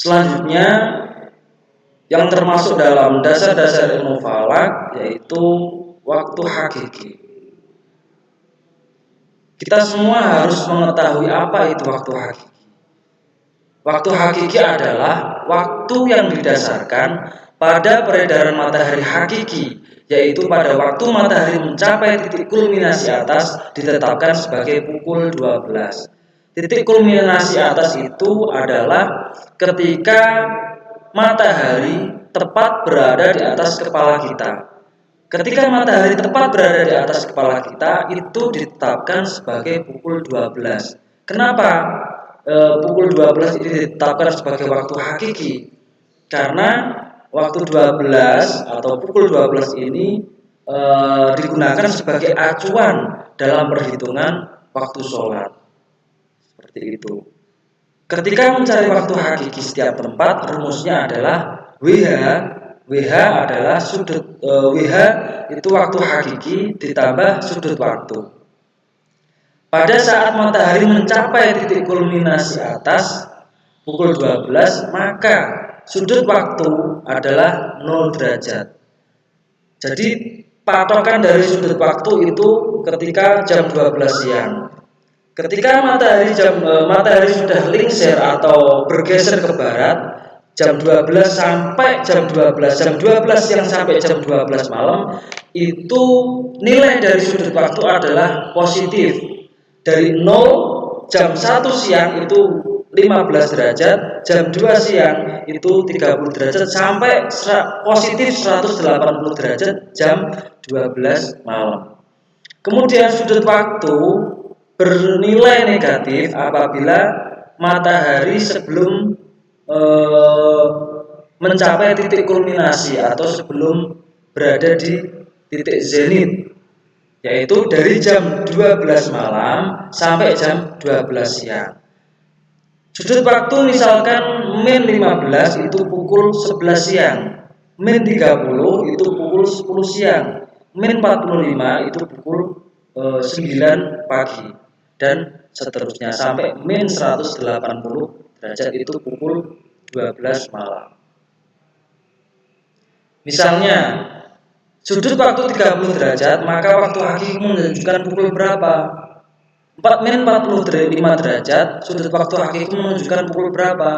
Selanjutnya yang termasuk dalam dasar-dasar ilmu falak yaitu waktu hakiki. Kita semua harus mengetahui apa itu waktu hakiki. Waktu hakiki adalah waktu yang didasarkan pada peredaran matahari hakiki, yaitu pada waktu matahari mencapai titik kulminasi atas ditetapkan sebagai pukul 12. Titik kulminasi atas itu adalah ketika matahari tepat berada di atas kepala kita. Ketika matahari tepat berada di atas kepala kita, itu ditetapkan sebagai pukul 12. Kenapa pukul 12 ini ditetapkan sebagai waktu hakiki? Karena waktu 12 atau pukul 12 ini digunakan sebagai acuan dalam perhitungan waktu sholat. Seperti itu. Ketika mencari waktu hakiki setiap tempat, rumusnya adalah WH adalah sudut WH itu waktu hakiki ditambah sudut waktu. Pada saat matahari mencapai titik kulminasi atas pukul 12, maka sudut waktu adalah 0 derajat. Jadi patokan dari sudut waktu itu ketika jam 12 siang. Ketika matahari sudah lengser atau bergeser ke barat, jam 12 sampai jam 12 siang sampai jam 12 malam, itu nilai dari sudut waktu adalah positif. Dari 0 jam 1 siang itu 15 derajat, jam 2 siang itu 30 derajat sampai positif 180 derajat jam 12 malam. Kemudian sudut waktu bernilai negatif apabila matahari sebelum mencapai titik kulminasi atau sebelum berada di titik zenit, yaitu dari jam 12 malam sampai jam 12 siang. Sudut waktu misalkan min 15 itu pukul 11 siang, min 30 itu pukul 10 siang, min 45 itu pukul 9 pagi, dan seterusnya sampai min 180 derajat itu pukul 12 malam. Misalnya sudut waktu 30 derajat, maka waktu hakiki menunjukkan pukul berapa? 4 min 45 derajat, sudut waktu hakiki menunjukkan pukul berapa?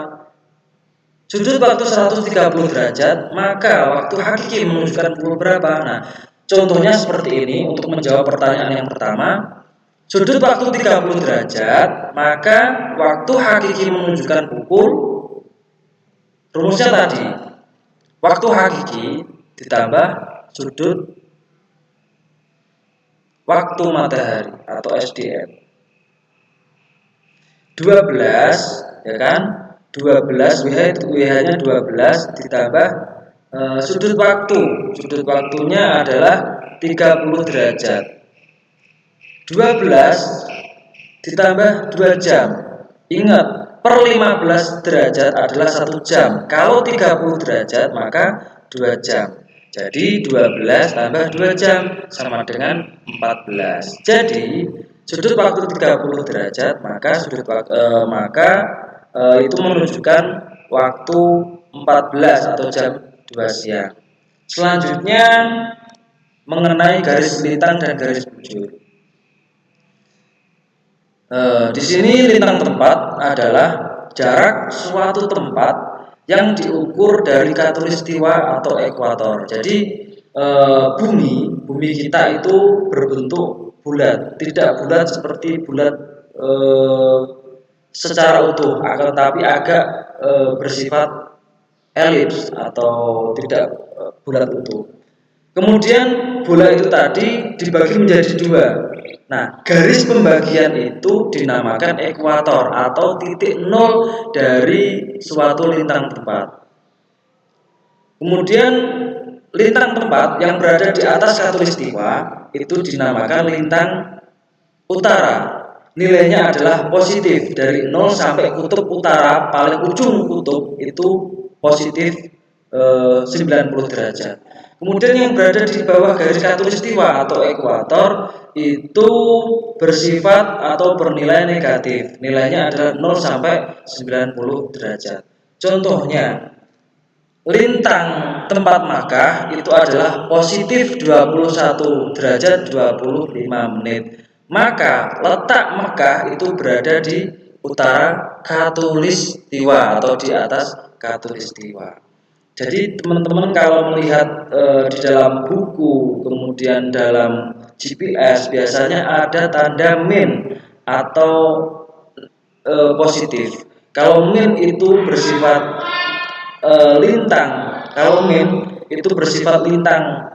Sudut waktu 130 derajat, maka waktu hakiki menunjukkan pukul berapa? Nah, contohnya seperti ini untuk menjawab pertanyaan yang pertama. Sudut waktu 30 derajat, maka waktu hakiki menunjukkan pukul, rumusnya tadi, waktu hakiki ditambah sudut waktu matahari atau SDM. 12, ya kan? 12, WH-nya 12 ditambah sudut waktu. Sudut waktunya adalah 30 derajat. 12 ditambah 2 jam. Ingat, per 15 derajat adalah 1 jam. Kalau 30 derajat maka 2 jam. Jadi 12 tambah 2 jam sama dengan 14. Jadi sudut waktu 30 derajat maka itu menunjukkan waktu 14 atau jam 2 siang. Selanjutnya mengenai garis lintang dan garis bujur. Di sini lintang tempat adalah jarak suatu tempat yang diukur dari khatulistiwa atau ekuator. Jadi bumi kita itu berbentuk bulat, tidak bulat seperti bulat secara utuh, akan tetapi agak bersifat elips atau tidak bulat utuh. Kemudian bola itu tadi dibagi menjadi 2. Nah, garis pembagian itu dinamakan ekuator atau titik nol dari suatu lintang tempat. Kemudian lintang tempat yang berada di atas khatulistiwa itu dinamakan lintang utara. Nilainya adalah positif dari 0 sampai kutub utara, paling ujung kutub itu positif 90 derajat. Kemudian yang berada di bawah garis khatulistiwa atau ekuator itu bersifat atau bernilai negatif. Nilainya adalah 0 sampai 90 derajat. Contohnya, lintang tempat Makkah itu adalah positif 21 derajat 25 menit. Maka letak Mekah itu berada di utara Khatulistiwa atau di atas Khatulistiwa. Jadi teman-teman kalau melihat di dalam buku, kemudian dalam GPS biasanya ada tanda min atau positif. Kalau min itu bersifat lintang, kalau min itu bersifat lintang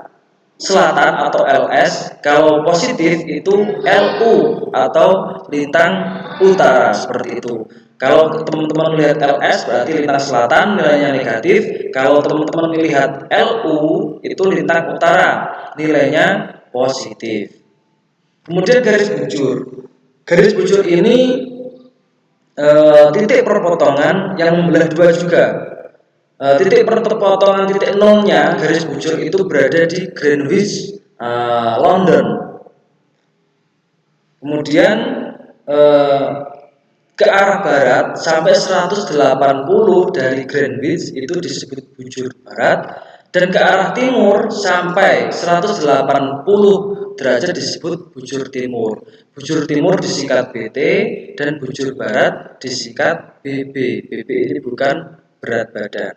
selatan atau LS, kalau positif itu LU atau lintang utara seperti itu. Kalau teman-teman melihat LS berarti lintang selatan nilainya negatif. Kalau teman-teman melihat LU itu lintang utara nilainya positif. Kemudian garis bujur. Garis bujur ini titik perpotongan yang membelah dua juga. Titik perpotongan titik nolnya garis bujur itu berada di Greenwich, London. Kemudian ke arah barat sampai 180 dari Greenwich itu disebut bujur barat, dan ke arah timur sampai 180 derajat disebut bujur timur. Bujur timur disingkat BT dan bujur barat disingkat BB. BB ini bukan berat badan.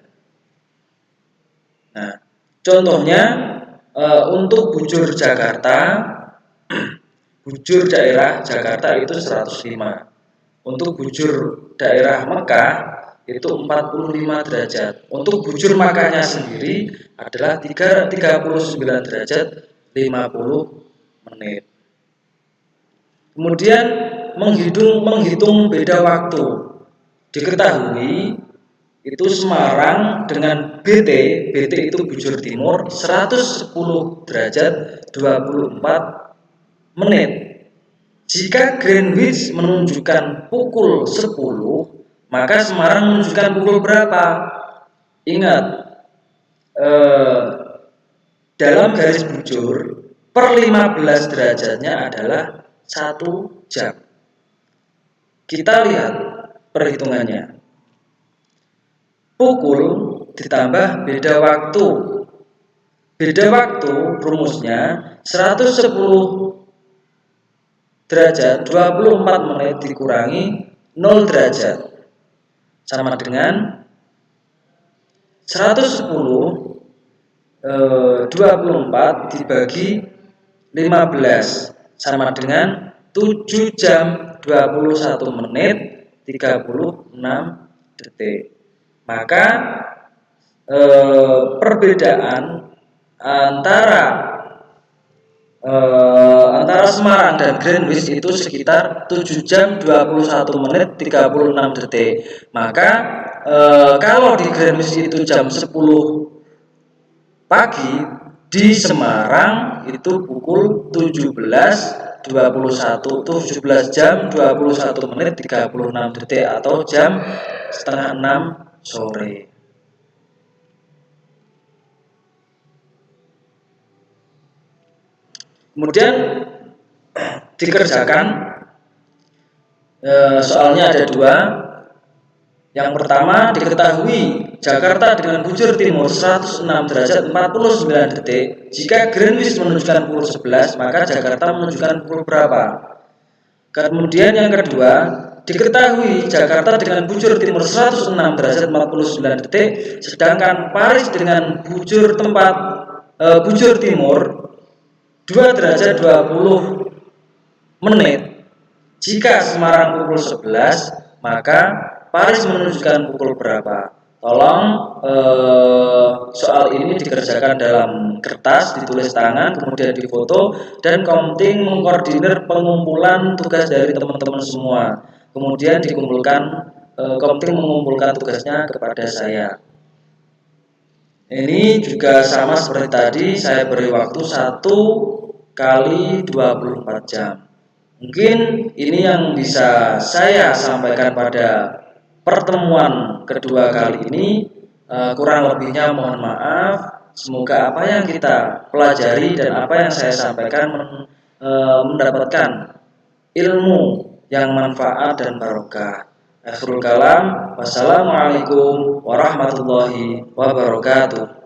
Nah, contohnya untuk bujur Jakarta, bujur daerah Jakarta itu 105. Untuk bujur daerah Mekah itu 45 derajat. Untuk bujur Makkahnya sendiri adalah 39 derajat 50 menit. Kemudian menghitung beda waktu. Diketahui itu Semarang dengan BT itu bujur timur 110 derajat 24 menit. Jika Greenwich menunjukkan pukul 10, maka Semarang menunjukkan pukul berapa? Ingat, dalam garis bujur per 15 derajatnya adalah 1 jam. Kita lihat perhitungannya. Pukul ditambah beda waktu. Beda waktu rumusnya 110 derajat 24 menit dikurangi 0 derajat sama dengan 110 24 dibagi 15 sama dengan 7 jam 21 menit 36 detik. Maka perbedaan antara Semarang dan Greenwich itu sekitar 7 jam 21 menit 36 detik. Maka kalau di Greenwich itu jam 10 pagi, di Semarang itu pukul 17 jam 21 menit 36 detik atau jam setengah 6 sore. Kemudian dikerjakan, soalnya ada 2. Yang pertama, diketahui Jakarta dengan bujur timur 106 derajat 49 detik. Jika Greenwich menunjukkan pukul 11, maka Jakarta menunjukkan pukul berapa? Kemudian yang kedua, diketahui Jakarta dengan bujur timur 106 derajat 49 detik, sedangkan Paris dengan bujur timur 2 derajat 20 menit. Jika Semarang pukul 11, maka Paris menunjukkan pukul berapa? Tolong soal ini dikerjakan dalam kertas, ditulis tangan, kemudian difoto, dan Komting mengkoordinir pengumpulan tugas dari teman-teman semua. Kemudian dikumpulkan, Komting mengumpulkan tugasnya kepada saya. Ini juga sama seperti tadi, saya beri waktu 1 kali 24 jam. Mungkin ini yang bisa saya sampaikan pada pertemuan kedua kali ini. Kurang lebihnya mohon maaf. Semoga apa yang kita pelajari dan apa yang saya sampaikan mendapatkan ilmu yang manfaat dan barokah. Akhirul kalam, wassalamualaikum warahmatullahi wabarakatuh.